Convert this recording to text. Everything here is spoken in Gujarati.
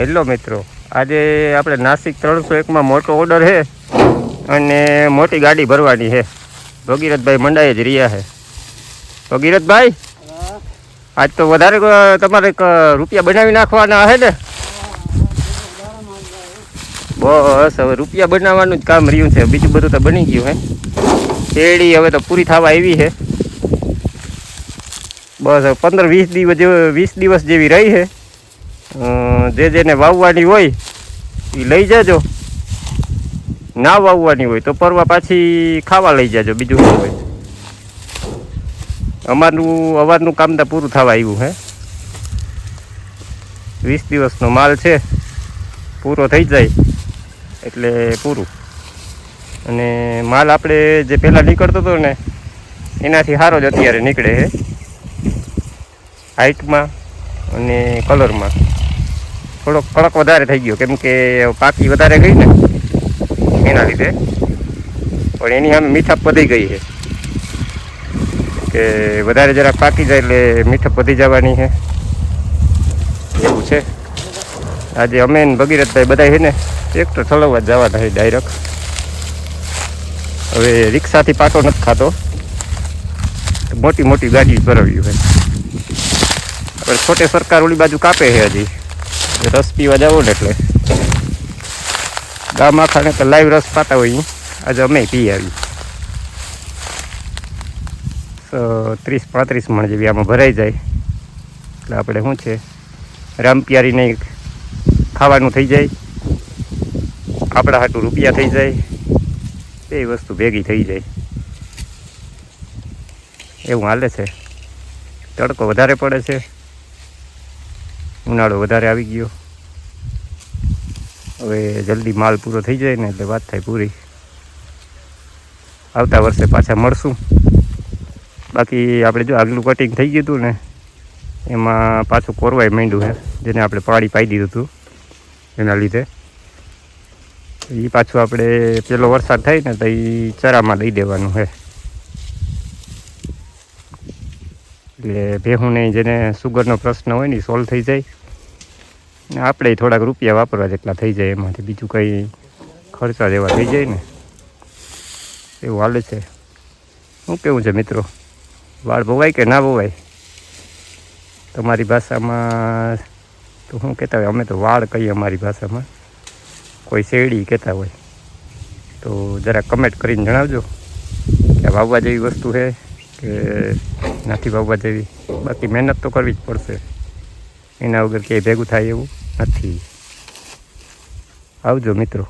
હેલો મિત્રો, આજે આપણે નાસિક 301માં મોટો ઓર્ડર છે અને મોટી ગાડી ભરવાની છે. ભગીરથભાઈ મંડાએ જ રહ્યા છે. ભગીરથભાઈ, આજ તો વધારે તમારે રૂપિયા બનાવી નાખવાના છે ને? બસ હવે રૂપિયા બનાવવાનું જ કામ રહ્યું છે, બીજું બધું તો બની ગયું હે. શેરડી હવે તો પૂરી થવા આવી છે. બસ 15-20 દિવસ જેવી રહી છે. જેને વાવવાની હોય એ લઈ જાજો, ના વાવવાની હોય તો પરવા પાછી ખાવા લઈ જાજો. બીજું શું હોય? અવારનું કામ તો પૂરું થવા આવ્યું હે. 20 દિવસનો માલ છે, પૂરો થઈ જાય એટલે પૂરું. અને માલ આપણે જે પહેલાં નીકળતો હતો ને એનાથી સારો જ અત્યારે નીકળે છે, હાઇટમાં અને કલરમાં. થોડોક કડક વધારે થઈ ગયો કેમ કે પાકી વધારે ગઈ ને એના લીધે, પણ એની સામે મીઠાપ વધી ગઈ છે કે વધારે જરાક પાકી જાય એટલે મીઠાપ વધી જવાની છે, એવું છે. આજે અમે ને ભગીરથભાઈ બધા છે ને ટ્રેક્ટર ઠલવવા જવાના છે ડાયરેક્ટ. હવે રિક્ષાથી પાટો નથી ખાતો, મોટી મોટી ગાડી ભરાવ્યું છે. હવે છોટે સરકાર ઓલી બાજુ કાપે છે હજી રસ પીવા જાવ ને, એટલે ગામ આખાને તો લાઈવ રસ પાતા હોય. આજે અમે પી આવી 30-35 મણ જેવી આમાં ભરાઈ જાય એટલે આપણે શું છે રામપિયારીને ખાવાનું થઈ જાય, આપણા હાટું રૂપિયા થઈ જાય, એ વસ્તુ ભેગી થઈ જાય એવું હાલે છે. તડકો વધારે પડે છે, ઉનાળો વધારે આવી ગયો. હવે જલ્દી માલ પૂરો થઈ જાય ને એટલે વાત થાય પૂરી. આવતા વર્ષે પાછા મળશું. બાકી આપણે જો આગલું કટિંગ થઈ ગયું હતું ને એમાં પાછું કોરવાઈ માંડ્યું છે, જેને આપણે પાણી પાઈ દીધું હતું એના લીધે. એ પાછું આપણે પેલો વરસાદ થાય ને તો એ ચરામાં દઈ દેવાનું છે. એટલે ભેહુંને જેને સુગરનો પ્રશ્ન હોય ને એ સોલ્વ થઈ જાય ને આપણે થોડાક રૂપિયા વાપરવા જેટલા થઈ જાય, એમાંથી બીજું કંઈ ખર્ચા જેવા થઈ જાય ને એવું હાલે છે. શું કેવું છે મિત્રો? વાળ ભવાય કે ના ભવાય? તમારી ભાષામાં તો શું કહેતા હોય? અમે તો વાળ કહીએ અમારી ભાષામાં, કોઈ શેરડી કહેતા હોય તો જરા કમેન્ટ કરીને જણાવજો કે આ વાવવા જેવી વસ્તુ છે કે નથી વાવવા જેવી. બાકી મહેનત તો કરવી જ પડશે, એના વગર ક્યાંય ભેગું થાય એવું નથી. આવજો મિત્રો.